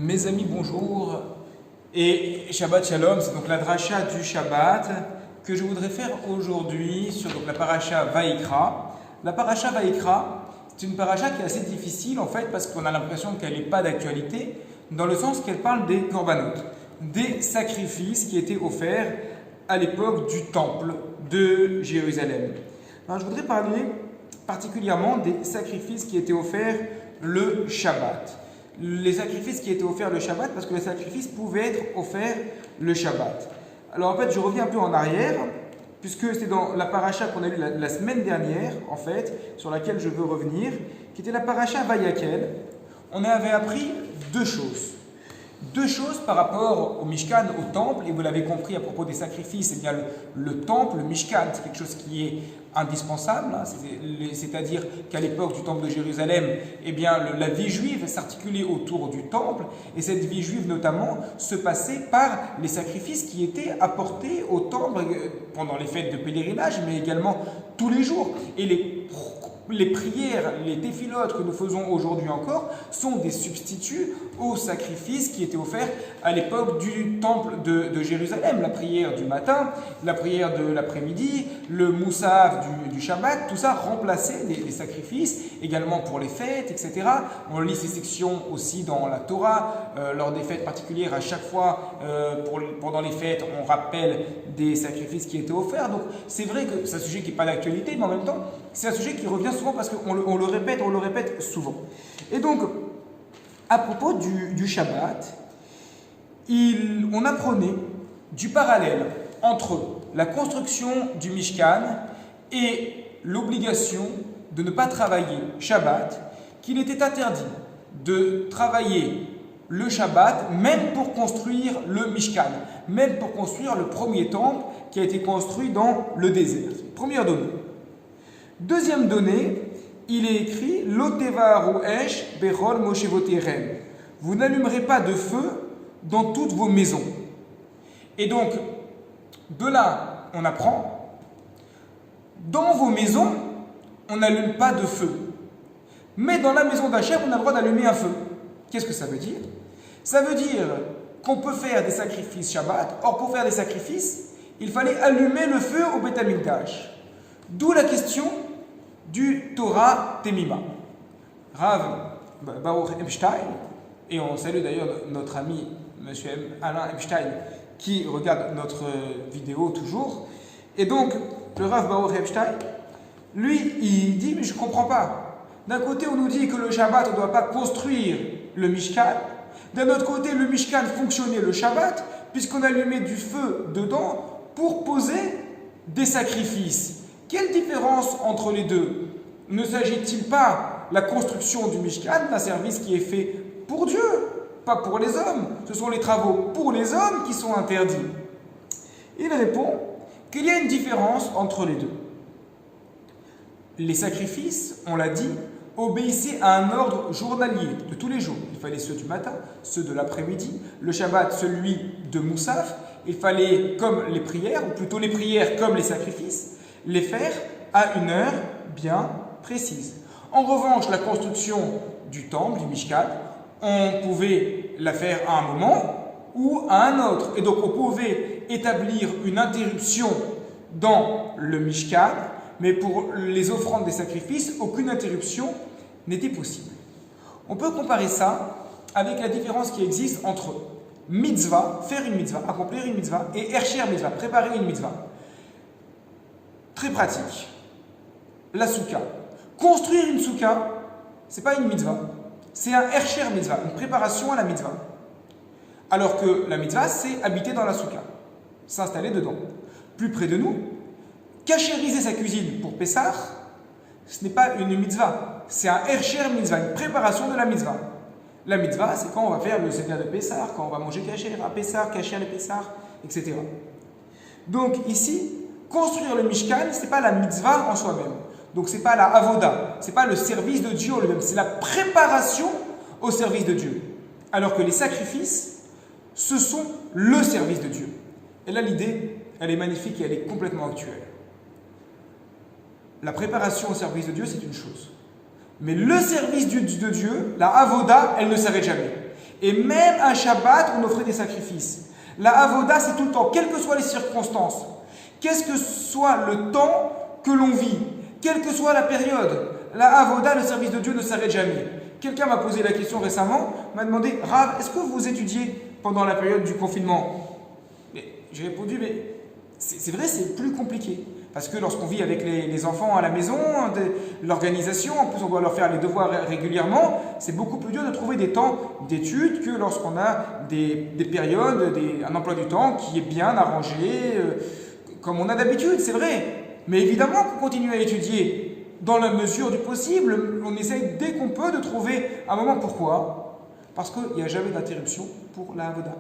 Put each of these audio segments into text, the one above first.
Mes amis, bonjour et Shabbat Shalom. C'est donc la dracha du Shabbat que je voudrais faire aujourd'hui sur la paracha Vaïkra. La paracha Vaïkra, c'est une paracha qui est assez difficile en fait parce qu'on a l'impression qu'elle n'est pas d'actualité dans le sens qu'elle parle des korbanot, des sacrifices qui étaient offerts à l'époque du temple de Jérusalem. Alors, je voudrais parler particulièrement des sacrifices qui étaient offerts le Shabbat. Les sacrifices qui étaient offerts le Shabbat, parce que les sacrifices pouvaient être offerts le Shabbat. Alors en fait, je reviens un peu en arrière, puisque c'était dans la paracha qu'on a lue la semaine dernière, en fait, sur laquelle je veux revenir, qui était la paracha Vayakel. On avait appris deux choses. Deux choses par rapport au Mishkan, au temple, et vous l'avez compris à propos des sacrifices, eh bien le temple, le Mishkan, c'est quelque chose qui est indispensable, hein, c'est-à-dire qu'à l'époque du temple de Jérusalem, eh bien la vie juive s'articulait autour du temple, et cette vie juive notamment se passait par les sacrifices qui étaient apportés au temple pendant les fêtes de pèlerinage, mais également tous les jours. Et les prières, les téphilotes que nous faisons aujourd'hui encore sont des substituts aux sacrifices qui étaient offerts à l'époque du temple de Jérusalem. La prière du matin, la prière de l'après-midi, le moussaf du Shabbat, tout ça remplaçait les sacrifices, également pour les fêtes, etc. On lit ces sections aussi dans la Torah, lors des fêtes particulières, à chaque fois, pendant les fêtes, on rappelle des sacrifices qui étaient offerts. Donc c'est vrai que c'est un sujet qui n'est pas d'actualité, mais en même temps, c'est un sujet qui revient souvent parce qu'on le répète souvent. Et donc, à propos du Shabbat, on apprenait du parallèle entre la construction du Mishkan et l'obligation de ne pas travailler Shabbat, qu'il était interdit de travailler le Shabbat, même pour construire le Mishkan, même pour construire le premier temple qui a été construit dans le désert. Première donnée. Deuxième donnée, il est écrit Loteva roesh berol moshevoterem. Vous n'allumerez pas de feu dans toutes vos maisons. Et donc, de là, on apprend dans vos maisons, on n'allume pas de feu. Mais dans la maison d'Hachem, on a le droit d'allumer un feu. Qu'est-ce que ça veut dire? Ça veut dire qu'on peut faire des sacrifices Shabbat. Or, pour faire des sacrifices, il fallait allumer le feu au Beth Amikdash. D'où la question du Torah Temima. Rav Baruch Epstein, et on salue d'ailleurs notre ami M. Alain Epstein qui regarde notre vidéo toujours. Et donc, le Rav Baruch Epstein, lui, il dit, mais je ne comprends pas. D'un côté, on nous dit que le Shabbat, on ne doit pas construire le Mishkan. D'un autre côté, le Mishkan fonctionnait le Shabbat, puisqu'on allumait du feu dedans pour poser des sacrifices. Quelle différence entre les deux? Ne s'agit-il pas la construction du Mishkan d'un service qui est fait pour Dieu, pas pour les hommes? Ce sont les travaux pour les hommes qui sont interdits. Il répond qu'il y a une différence entre les deux. Les sacrifices, on l'a dit, obéissaient à un ordre journalier de tous les jours. Il fallait ceux du matin, ceux de l'après-midi, le Shabbat, celui de Moussaf. Il fallait, comme les prières, ou plutôt les prières comme les sacrifices, les faire à une heure bien précise. En revanche, la construction du temple, du Mishkan, on pouvait la faire à un moment ou à un autre. Et donc, on pouvait établir une interruption dans le Mishkan, mais pour les offrandes des sacrifices, aucune interruption n'était possible. On peut comparer ça avec la différence qui existe entre mitzvah, faire une mitzvah, accomplir une mitzvah, et ercher mitzvah, préparer une mitzvah. Très pratique. La souka. Construire une souka, ce n'est pas une mitzvah, c'est un ercher mitzvah, une préparation à la mitzvah. Alors que la mitzvah, c'est habiter dans la souka, s'installer dedans. Plus près de nous, cachériser sa cuisine pour Pessah, ce n'est pas une mitzvah, c'est un ercher mitzvah, une préparation de la mitzvah. La mitzvah, c'est quand on va faire le seder de Pessah, quand on va manger kasher à Pessah, kasher à Pessah, etc. Donc ici, construire le Mishkan, ce n'est pas la mitzvah en soi-même. Donc ce n'est pas la avoda, ce n'est pas le service de Dieu en lui-même, c'est la préparation au service de Dieu. Alors que les sacrifices, ce sont le service de Dieu. Et là, l'idée, elle est magnifique et elle est complètement actuelle. La préparation au service de Dieu, c'est une chose. Mais le service de Dieu, la avoda, elle ne s'arrête jamais. Et même un Shabbat, on offrait des sacrifices. La avoda, c'est tout le temps, quelles que soient les circonstances. Qu'est-ce que soit le temps que l'on vit, quelle que soit la période, la avoda, le service de Dieu, ne s'arrête jamais. Quelqu'un m'a posé la question récemment, m'a demandé, Rav, est-ce que vous étudiez pendant la période du confinement? J'ai répondu, mais c'est vrai, c'est plus compliqué. Parce que lorsqu'on vit avec les enfants à la maison, l'organisation, en plus on doit leur faire les devoirs régulièrement, c'est beaucoup plus dur de trouver des temps d'études que lorsqu'on a des périodes, un emploi du temps qui est bien arrangé, comme on a d'habitude, c'est vrai. Mais évidemment qu'on continue à étudier dans la mesure du possible. On essaye dès qu'on peut de trouver un moment. Pourquoi? Parce qu'il n'y a jamais d'interruption pour la avoda.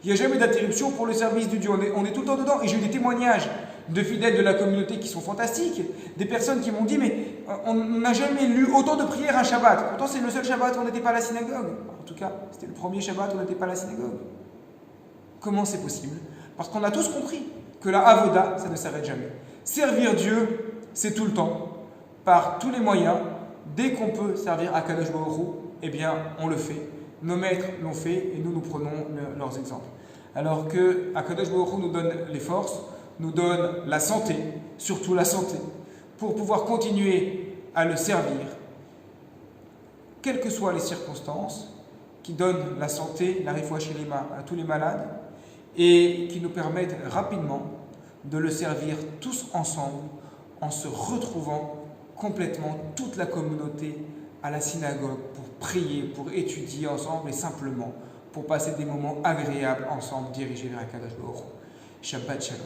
Il n'y a jamais d'interruption pour le service du Dieu. On est tout le temps dedans. Et j'ai eu des témoignages de fidèles de la communauté qui sont fantastiques. Des personnes qui m'ont dit, mais on n'a jamais lu autant de prières un Shabbat. Pourtant, c'est le seul Shabbat où on n'était pas à la synagogue. En tout cas, c'était le premier Shabbat où on n'était pas à la synagogue. Comment c'est possible? Parce qu'on a tous compris que la avoda, ça ne s'arrête jamais. Servir Dieu, c'est tout le temps, par tous les moyens. Dès qu'on peut servir à Kadosh Baruch Hu, eh bien, on le fait. Nos maîtres l'ont fait et nous prenons leurs exemples. Alors que Akadosh Baruch Hu nous donne les forces, nous donne la santé, surtout la santé, pour pouvoir continuer à le servir, quelles que soient les circonstances, qui donne la santé, la réfoua shelema à tous les malades et qui nous permettent rapidement de le servir tous ensemble en se retrouvant complètement toute la communauté à la synagogue pour prier, pour étudier ensemble et simplement pour passer des moments agréables ensemble dirigés vers Akadosh Baruch Hu. Shabbat Shalom.